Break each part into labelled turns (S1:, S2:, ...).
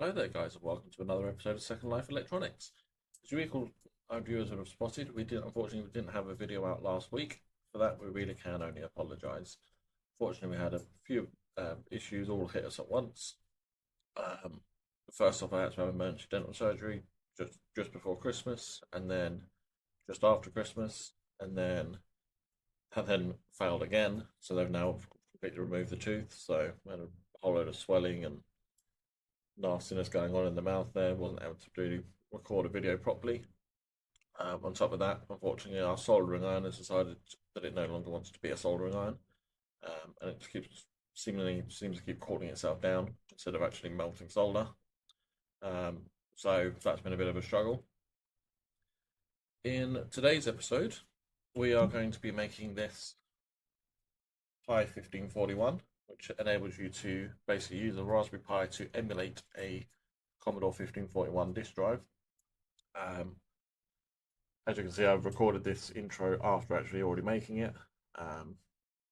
S1: Hello there, guys, and welcome to another episode of Second Life Electronics. As you recall, our viewers would have spotted, unfortunately, we didn't have a video out last week. For that, we really can only apologise. Fortunately, we had a few issues all hit us at once. Um, First off, I had to have emergency dental surgery just before Christmas, and then just after Christmas, and then failed again. So they've now completely removed the tooth. So we had a whole load of swelling and nastiness going on in the mouth there. Wasn't able to really record a video properly. On top of that, unfortunately, our soldering iron has decided that it no longer wants to be a soldering iron, and it seemingly seems to keep cooling itself down instead of actually melting solder. So that's been a bit of a struggle. In today's episode, we are going to be making this Pi1541, which enables you to basically use a Raspberry Pi to emulate a Commodore 1541 disk drive. As you can see, I've recorded this intro after actually already making it.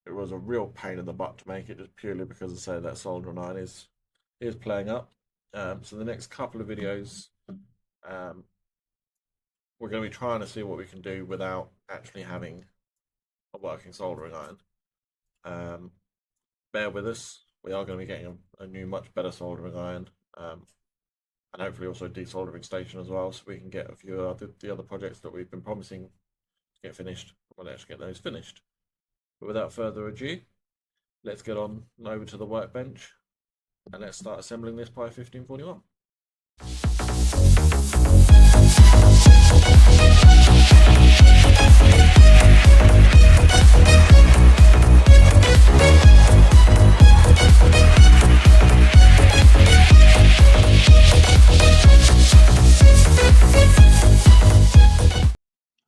S1: It was a real pain in the butt to make it, just purely because I say that soldering iron is playing up. So the next couple of videos, we're going to be trying to see what we can do without actually having a working soldering iron. Bear with us. We are going to be getting a new, much better soldering iron, and hopefully also desoldering station as well, so we can get a few of the other projects that we've been promising to get finished. We'll actually get those finished. But without further ado, let's get on over to the workbench and let's start assembling this Pi 1541.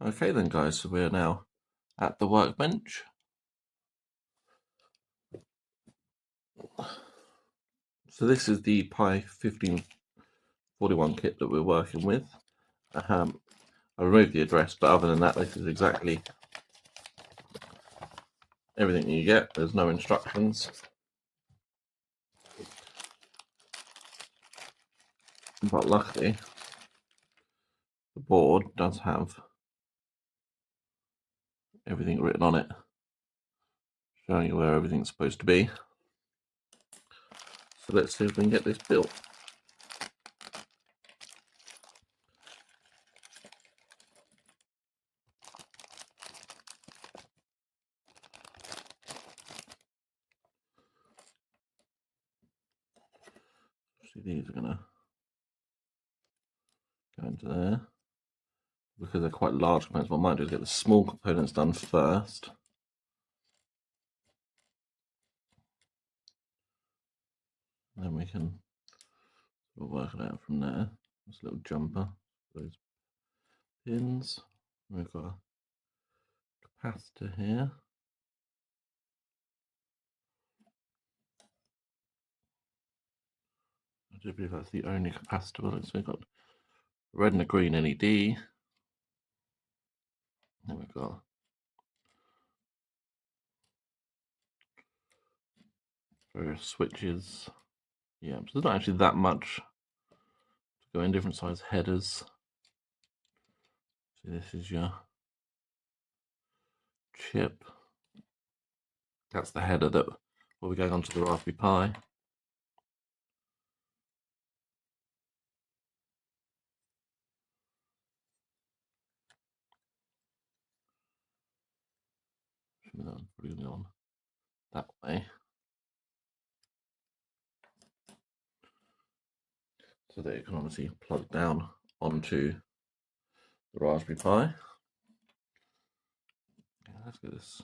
S1: Okay then, guys, so we are now at the workbench. So this is the Pi 1541 kit that we're working with. I removed the address, but other than that, this is exactly everything you get. There's no instructions. But luckily, the board does have everything written on it, showing you where everything's supposed to be. So let's see if we can get this built. See, these are gonna go into there because they're quite large components. What I might do is get the small components done first. And then we can work it out from there. This little jumper, those pins. We've got a capacitor here. I do believe that's the only capacitor. So we've got red and a green LED. Then we've got various switches. Yeah, so there's not actually that much to go in. Different size headers. So this is your chip. That's the header that will be going onto the Raspberry Pi. That's probably on that way. So that it can obviously plug down onto the Raspberry Pi. Yeah, let's get this.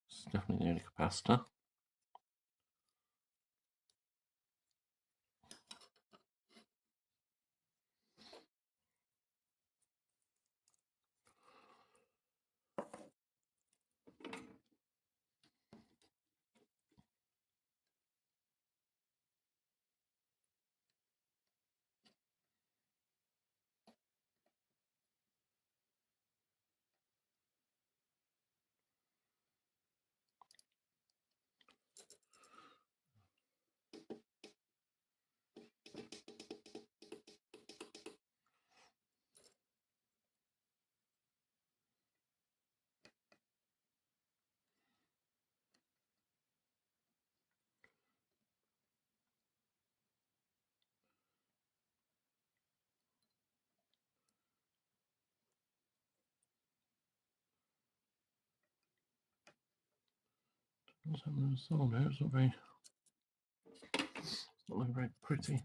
S1: It's definitely the only capacitor. What's happening with the solder? It's not very, looking very pretty.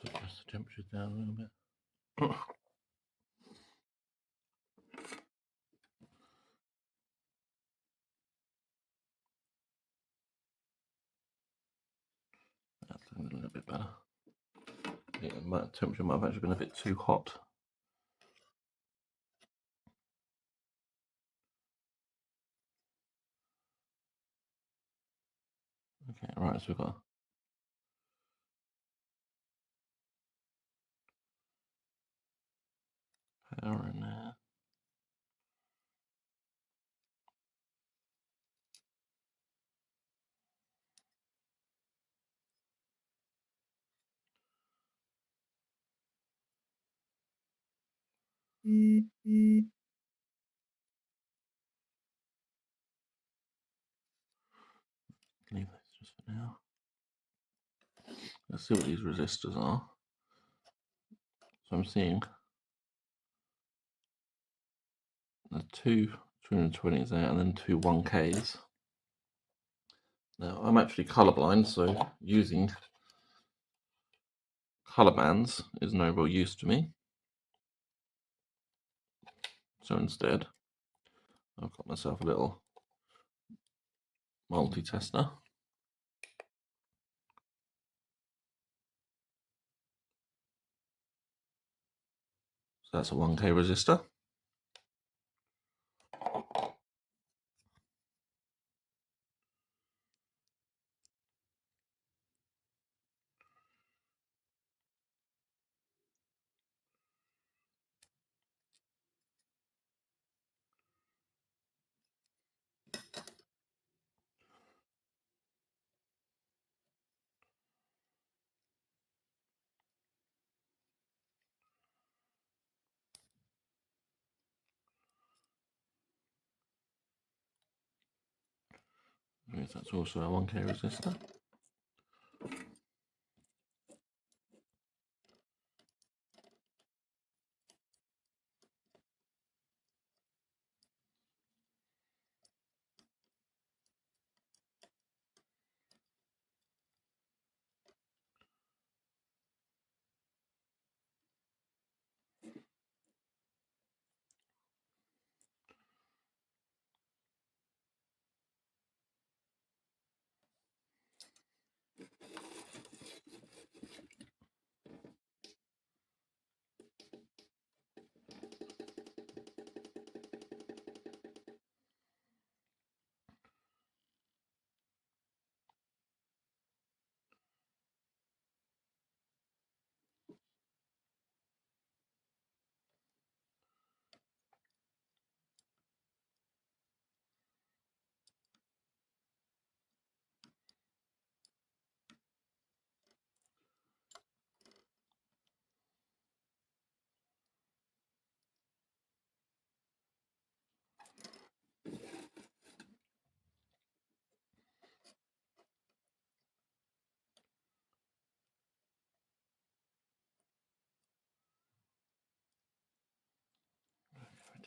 S1: So adjust the temperature down a little bit. That's a little bit better. Yeah, my temperature might have actually been a bit too hot. Okay, right, so we've got power in there. Leave this just for now. Let's see what these resistors are. So I'm seeing the two 220s there and then two 1Ks. Now I'm actually colorblind, so using color bands is no real use to me. So instead, I've got myself a little multi-tester. So that's a 1K resistor. Yes, that's also a 1K resistor.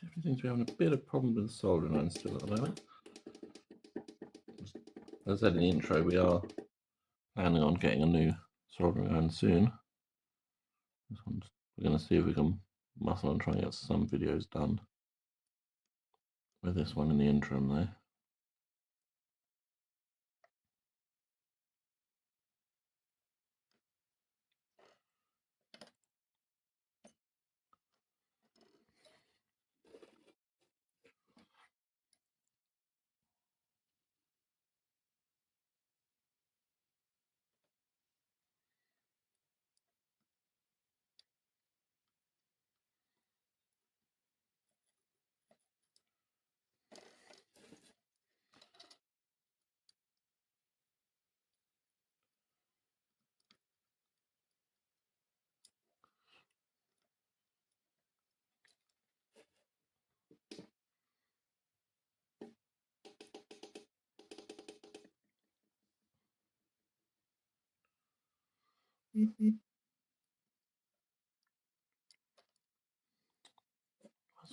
S1: I definitely seem to be having a bit of problem with the soldering iron still at the moment. As I said in the intro, we are planning on getting a new soldering iron soon. We're going to see if we can muscle and try and get some videos done with this one in the interim though. What's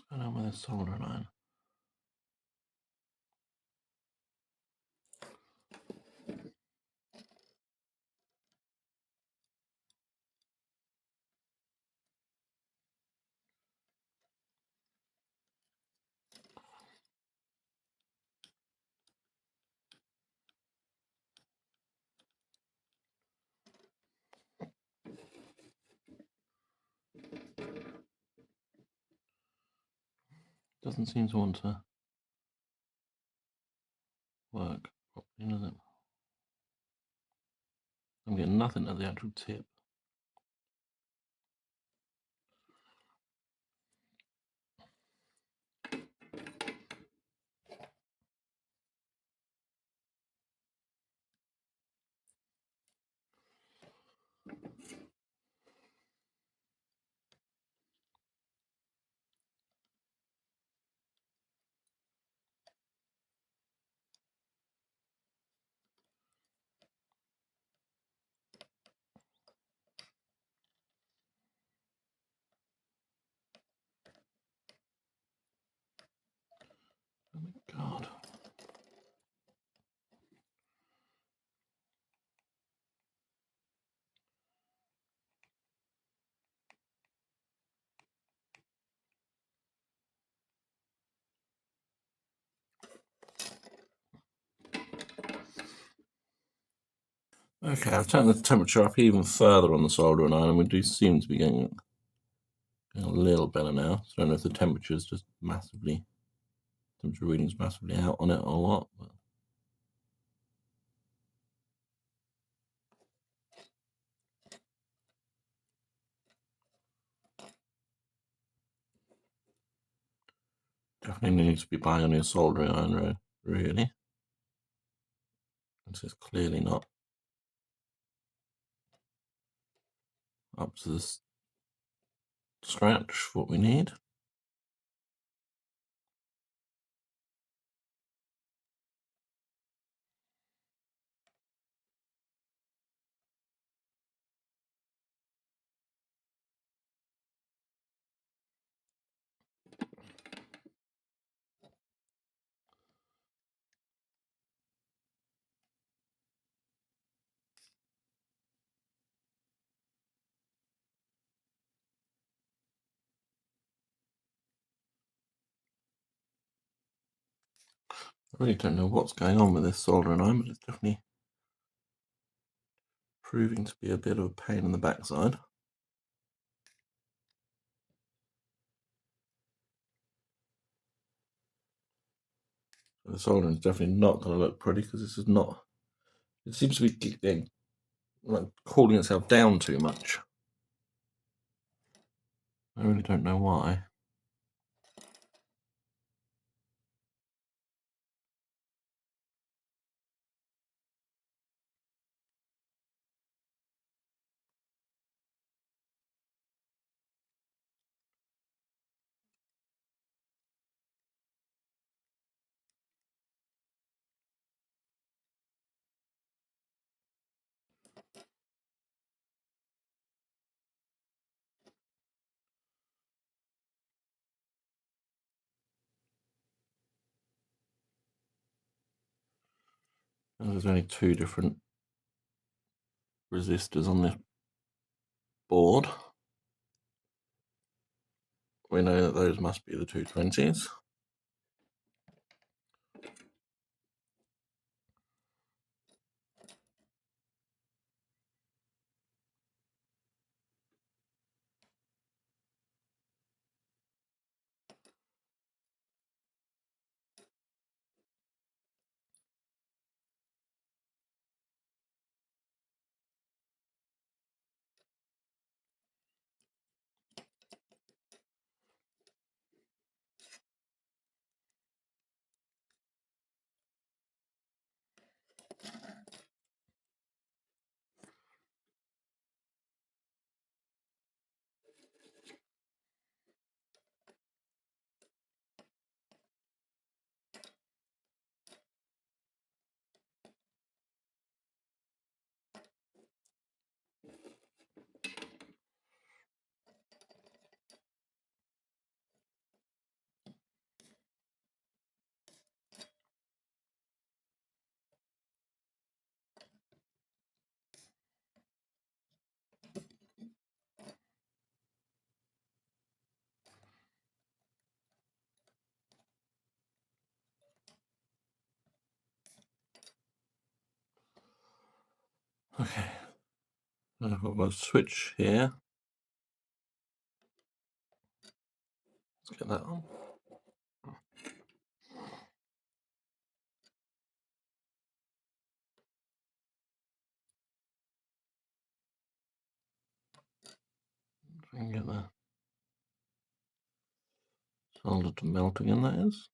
S1: going on with this soldering iron? Doesn't seem to want to work properly, does it? I'm getting nothing at the actual tip. Oh my god. Okay, I've turned the temperature up even further on the soldering iron, and we do seem to be getting a little better now. So I don't know if the temperature is just massively, temperature reading's massively out on it or what. But definitely needs to be buying a new soldering iron, really. This is clearly not up to the scratch for what we need. I really don't know what's going on with this soldering iron, but it's definitely proving to be a bit of a pain in the backside. So the soldering is definitely not going to look pretty because this is not. It seems to be getting, like, cooling itself down too much. I really don't know why. And there's only two different resistors on this board. We know that those must be the 220s. Okay, I've got a switch here. Let's get that on. If I can get the solder to melt again, that is.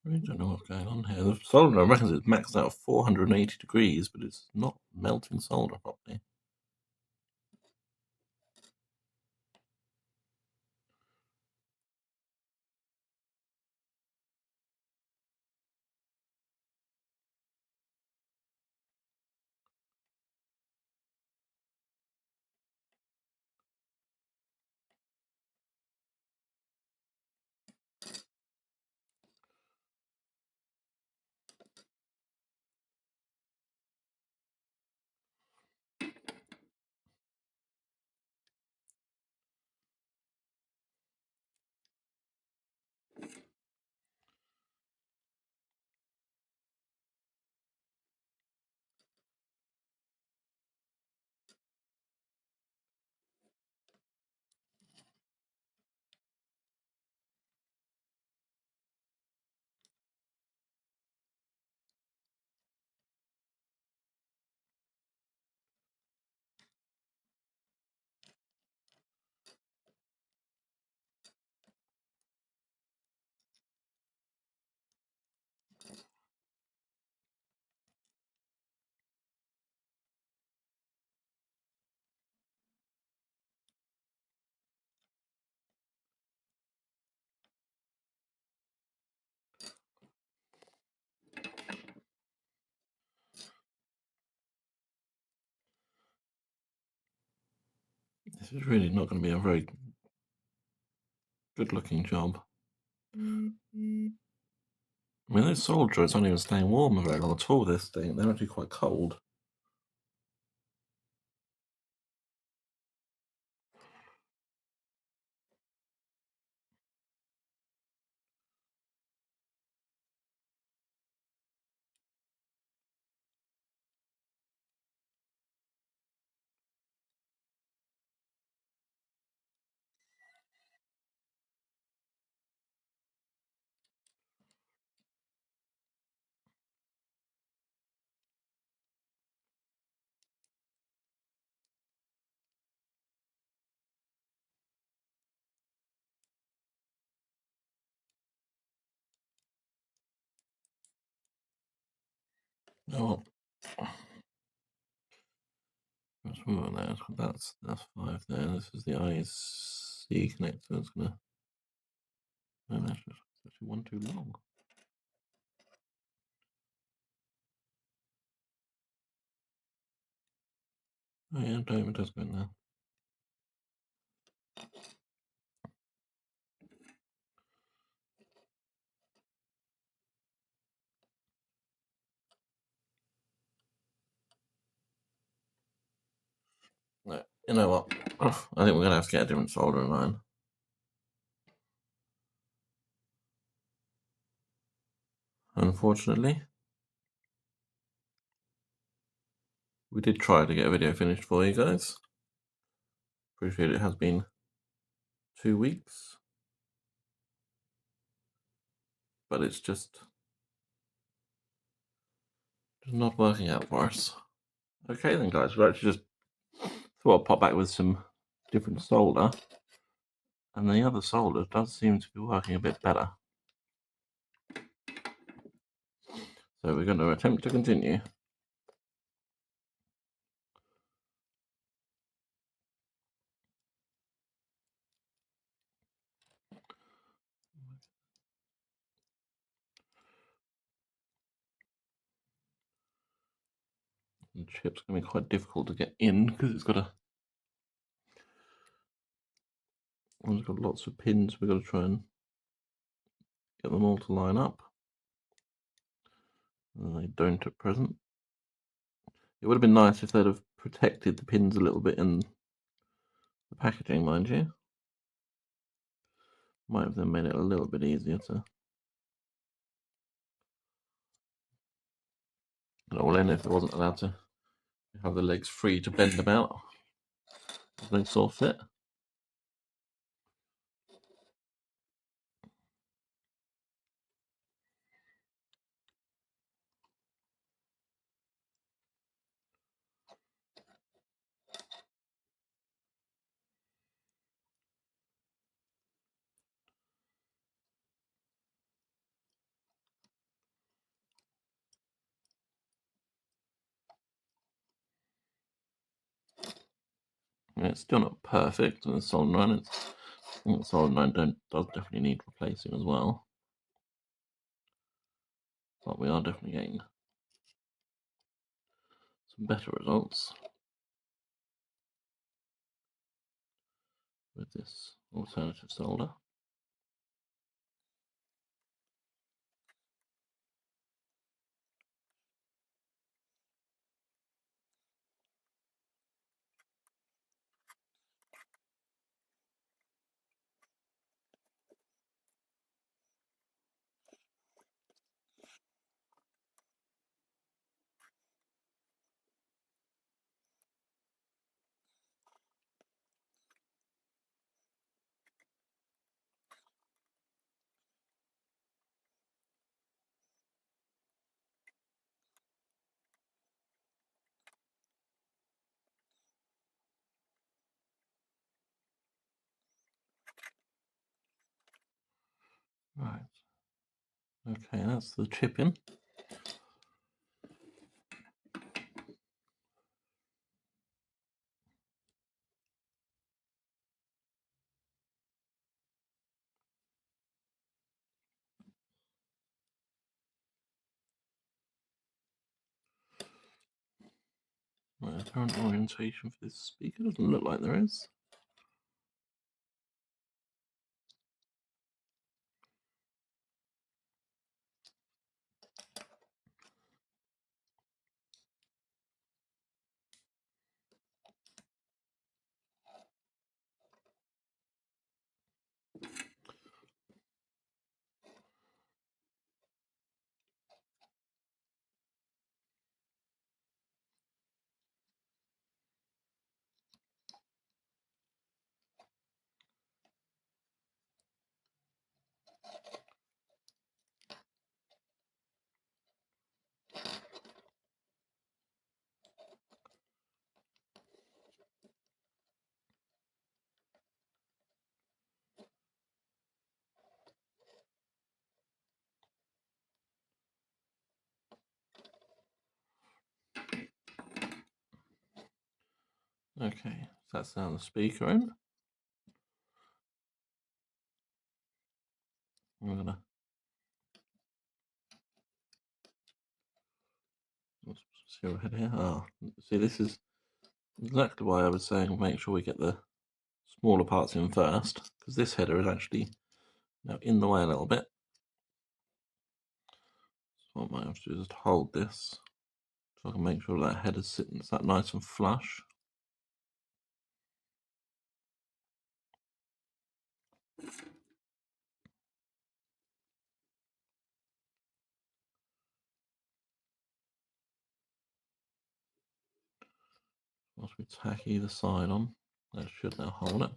S1: I really don't know what's going on here. The solder reckons it's maxed out at 480 degrees, but it's not melting solder properly. This is really not going to be a very good-looking job. I mean, those solder joints aren't even staying warm very long at all. They're actually quite cold. Oh, that's 5 there. This is the IC connector. It's gonna. No, that's actually one too long. Oh yeah, it does go in there. No, you know what? I think we're gonna have to get a different soldering iron. Unfortunately, we did try to get a video finished for you guys. Appreciate it has been 2 weeks, but it's just not working out for us. Okay then, guys, we're actually just thought I'd pop back with some different solder, and the other solder does seem to be working a bit better. So we're going to attempt to continue. The chip's going to be quite difficult to get in because it's got lots of pins. We've got to try and get them all to line up. And they don't at present. It would have been nice if they'd have protected the pins a little bit in the packaging, mind you. Might have then made it a little bit easier to. All in if it wasn't allowed to have the legs free to bend about as they saw fit. Yeah, it's still not perfect with the solid 9. The solid 9 does definitely need replacing as well. But we are definitely getting some better results with this alternative solder. Right. Okay, that's the chip in. Right, current orientation for this speaker doesn't look like there is. Okay, so that's now the speaker in. I'm gonna see what we had here. See, this is exactly why I was saying make sure we get the smaller parts in first, because this header is actually now in the way a little bit. So what I might have to do is just hold this so I can make sure that header's sitting that nice and flush. Once we tack either side on, that should now hold it.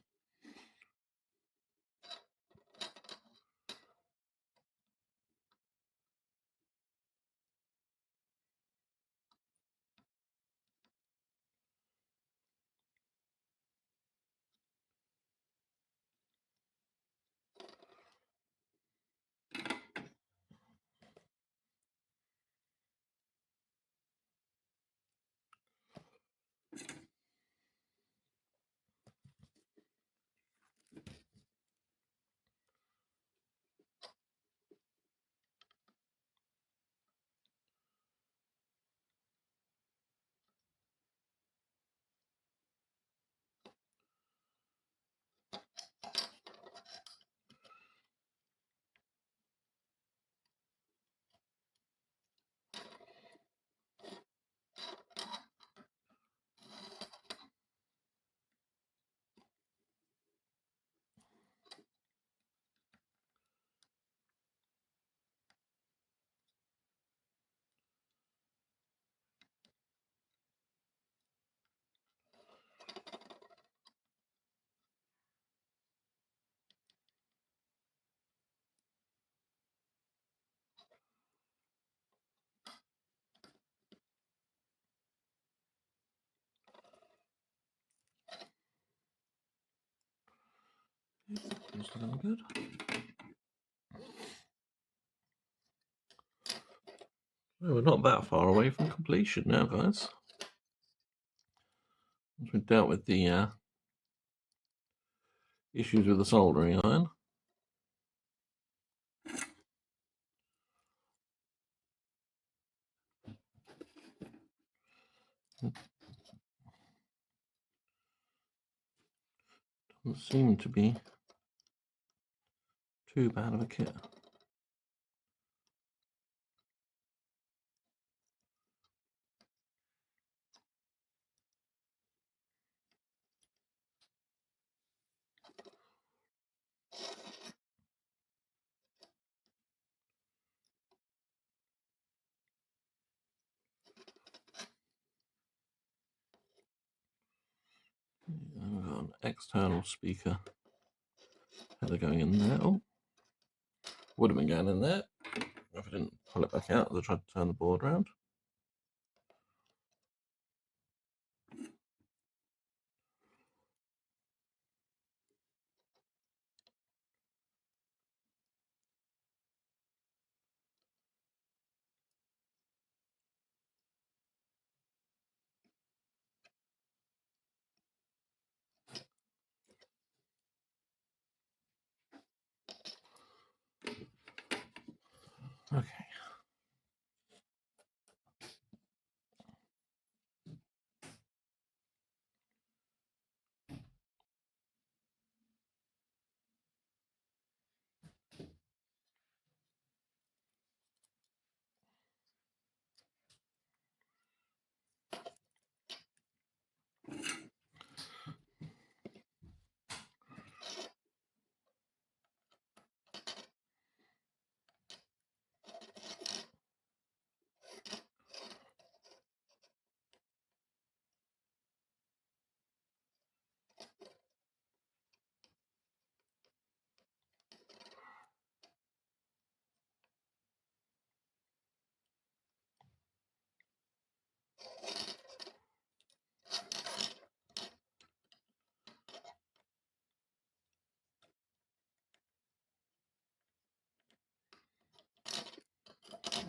S1: It's looking good. Well, we're not that far away from completion now, guys. Once we've dealt with the issues with the soldering iron. Doesn't seem to be too bad of a kit. We've got an external speaker header going in there. Oh, would have been going in there if I didn't pull it back out as I tried to turn the board around. Okay.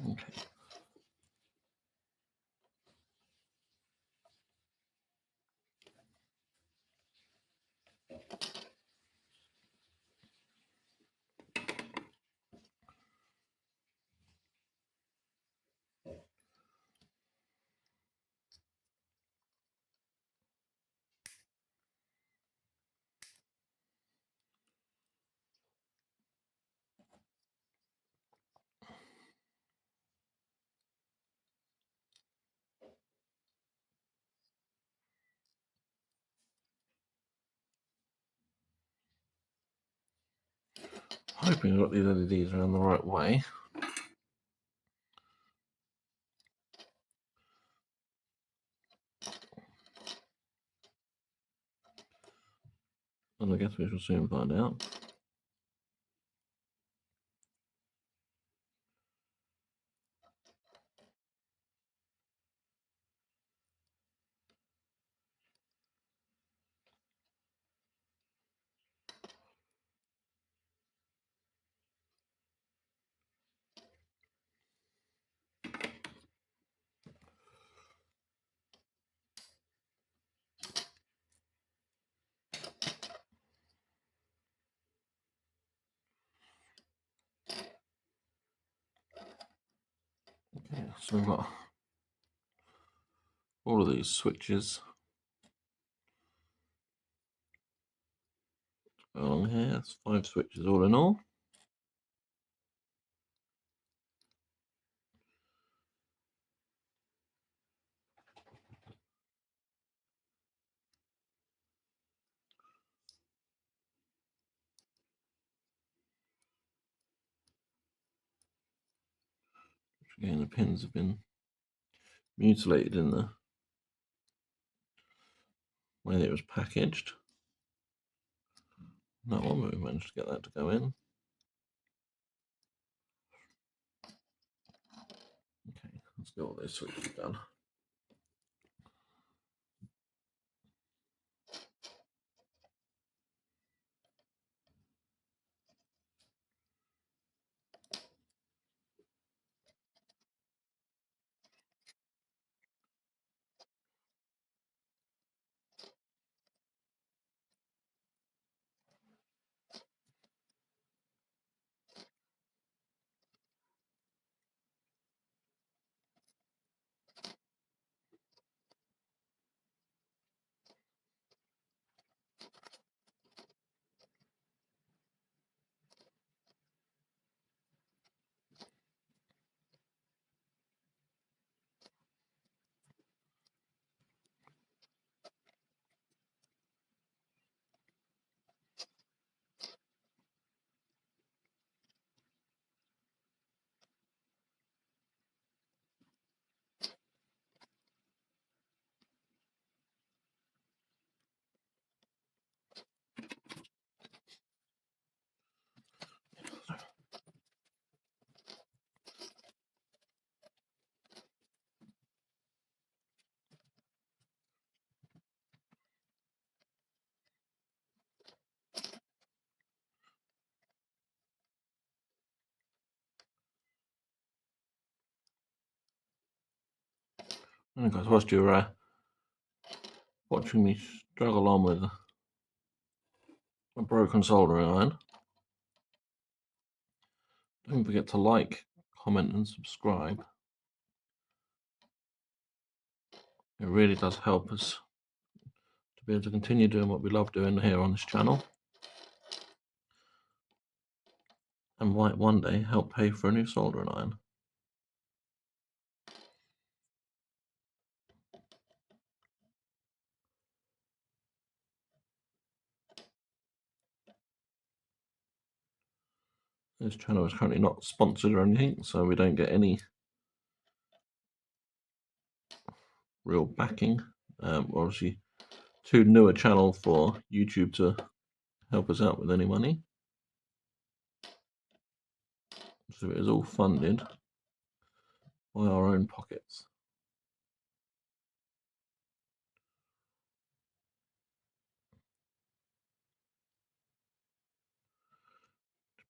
S1: Okay. Hoping I've got these LEDs around the right way. And I guess we shall soon find out. Okay, so we've got all of these switches along here. That's 5 switches all in all. Again, the pins have been mutilated in the way that it was packaged. That one, but we managed to get that to go in. Okay, let's get all those switches done. And guys, whilst you're watching me struggle on with a broken soldering iron, don't forget to like, comment and subscribe. It really does help us to be able to continue doing what we love doing here on this channel, and might one day help pay for a new soldering iron. This channel is currently not sponsored or anything, so we don't get any real backing. We're obviously too new a channel for YouTube to help us out with any money, so it is all funded by our own pockets.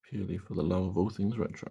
S1: Purely for the love of all things retro.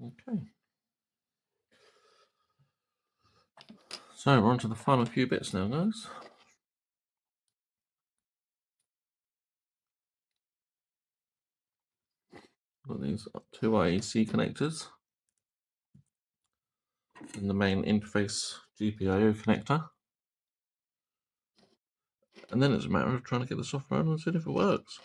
S1: Okay. So we're on to the final few bits now, guys. Got these two IEC connectors and the main interface GPIO connector. And then it's a matter of trying to get the software on and see if it works.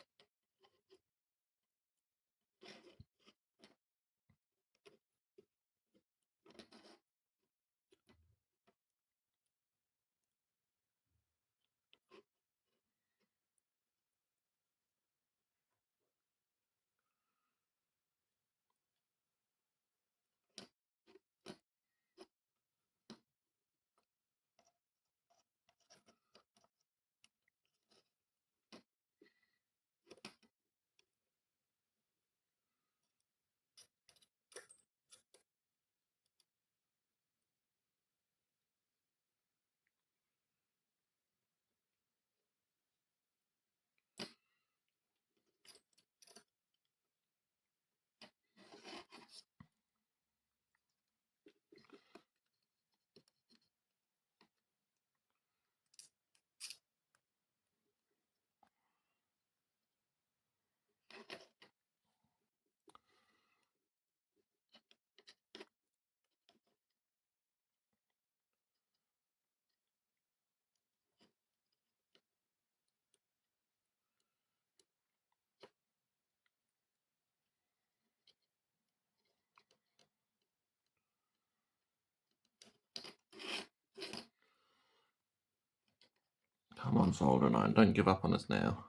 S1: Come on, soldering iron, don't give up on us now.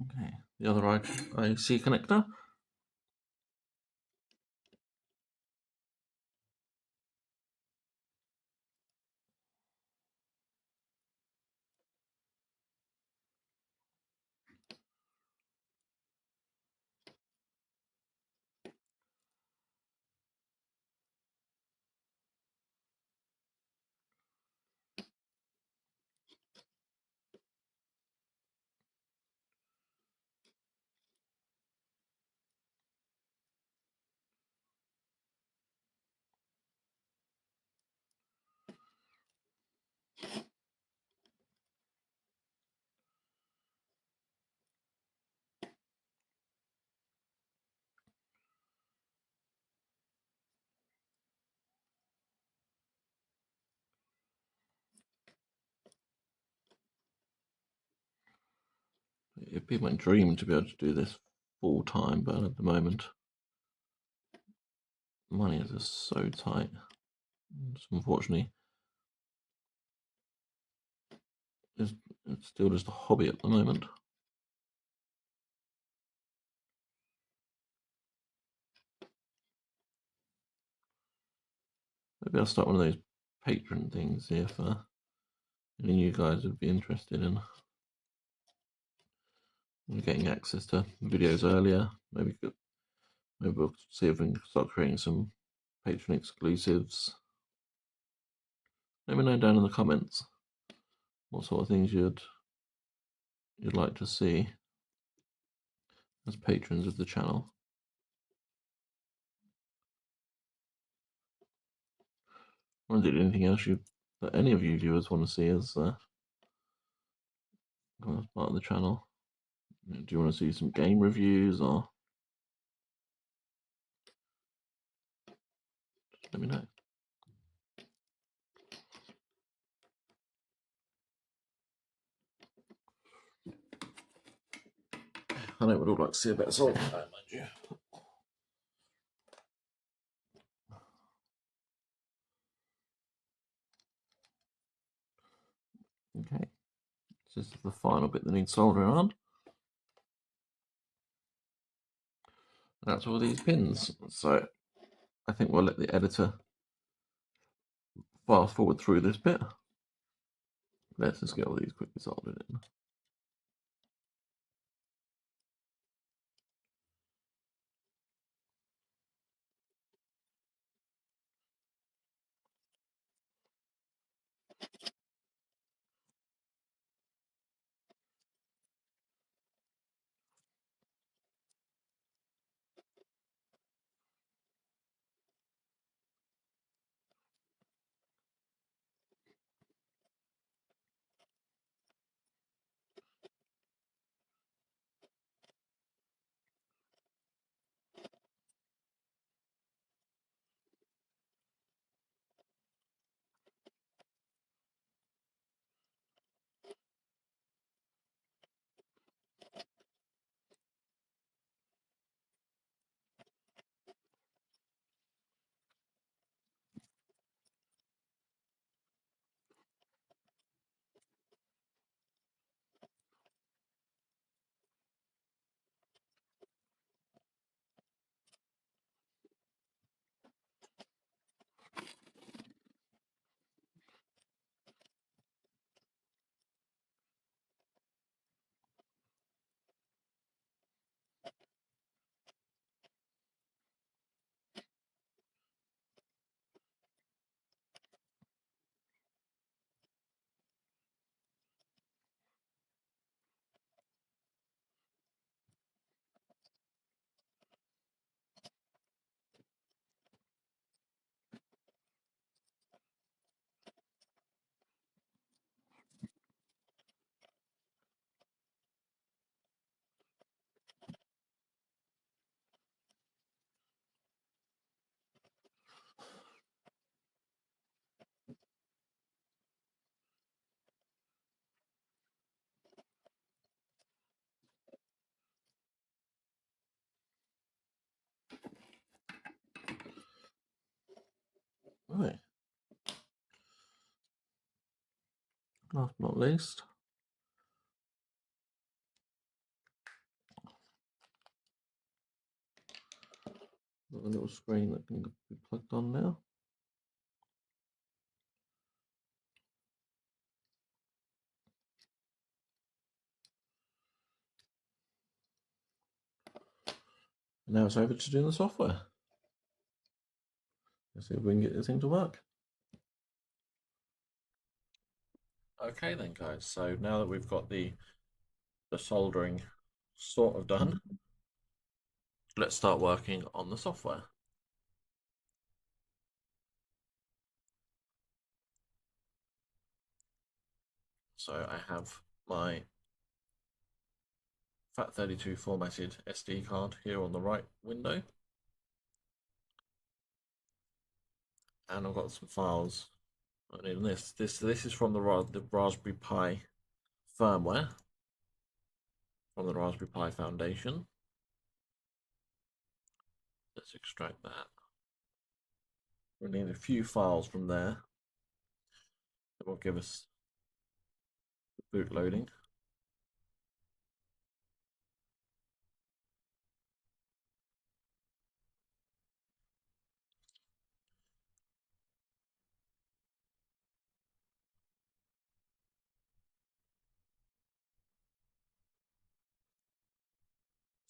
S1: Okay, the other IC connector. It'd be my dream to be able to do this full time, but at the moment, money is just so tight. So unfortunately, it's still just a hobby at the moment. Maybe I'll start one of those patron things if any of you guys would be interested in getting access to videos earlier. Maybe we'll see if we can start creating some patron exclusives. Let me know down in the comments what sort of things you'd like to see as patrons of the channel. Or indeed anything else that any of you viewers want to see as part of the channel. Do you want to see some game reviews, or just let me know. I know we'd all like to see a bit of salt, mind you. Okay, this is the final bit that needs soldering on. That's all these pins. So I think we'll let the editor fast forward through this bit. Let's just get all these quickly soldered in. Right. Last but not least, got a little screen that can be plugged on now. And now it's over to doing the software. Let's see if we can get this thing to work. Okay then, guys, so now that we've got the soldering sort of done, let's start working on the software. So I have my FAT32 formatted SD card here on the right window, and I've got some files. And this is from the Raspberry Pi firmware, from the Raspberry Pi Foundation. Let's extract that. We need a few files from there that will give us the boot loading.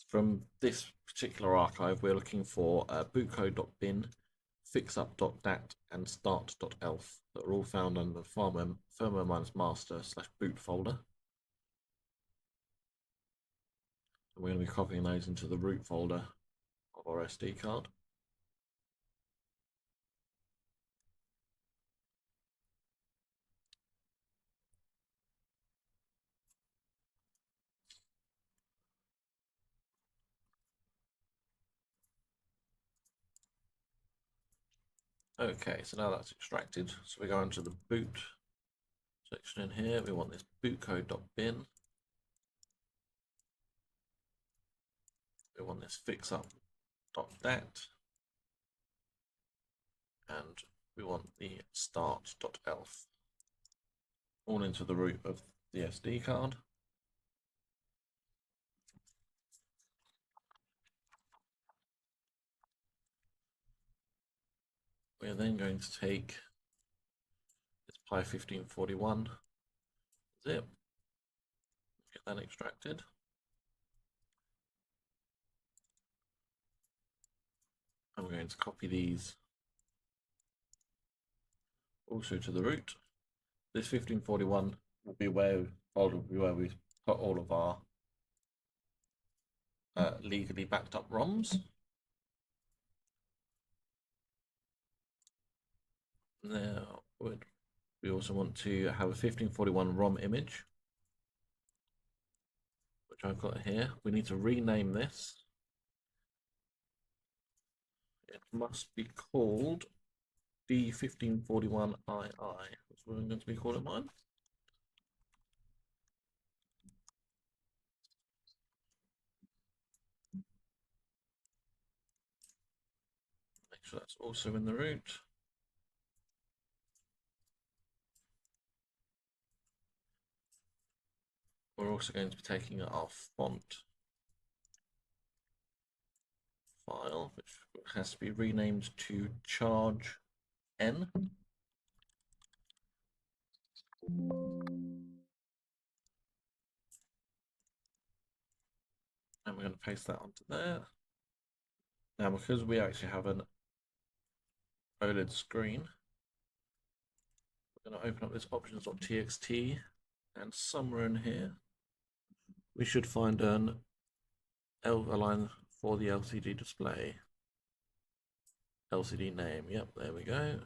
S1: From this particular archive, we're looking for bootcode.bin, fixup.dat, and start.elf that are all found under the firmware-master/boot folder. And we're going to be copying those into the root folder of our SD card. Okay, so now that's extracted. So we go into the boot section in here. We want this bootcode.bin. We want this fixup.dat. And we want the start.elf. All into the root of the SD card. We're then going to take this Pi1541 zip, get that extracted. And we're going to copy these also to the root. This 1541 will be where we put all of our legally backed up ROMs. Now, we also want to have a 1541 ROM image, which I've got here. We need to rename this. It must be called D1541II. That's what I'm going to be calling mine. Make sure that's also in the root. We're also going to be taking our font file, which has to be renamed to charge N. And we're going to paste that onto there. Now, because we actually have an OLED screen, we're going to open up this options.txt, and somewhere in here, we should find a line for the LCD display. LCD name, yep, there we go.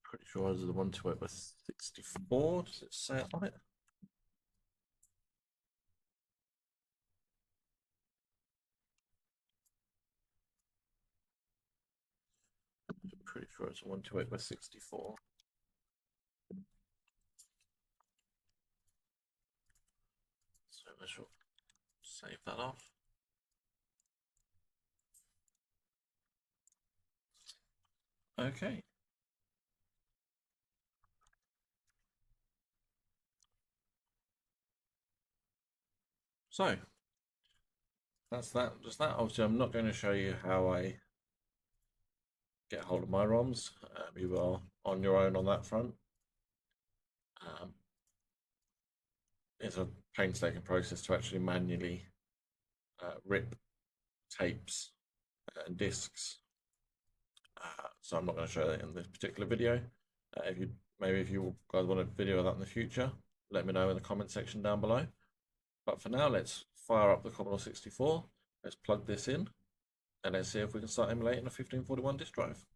S1: Pretty sure this is the one to work with 64. Does it say it on it? Pretty sure it's a 128 by 64. So I shall save that off. Okay. So that's that. Just that. Obviously, I'm not going to show you how I get hold of my ROMs. You are on your own on that front. It's a painstaking process to actually manually rip tapes and discs. So I'm not going to show that in this particular video. If you guys want a video of that in the future, let me know in the comment section down below. But for now, let's fire up the Commodore 64. Let's plug this in, and let's see if we can start emulating a 1541 disk drive.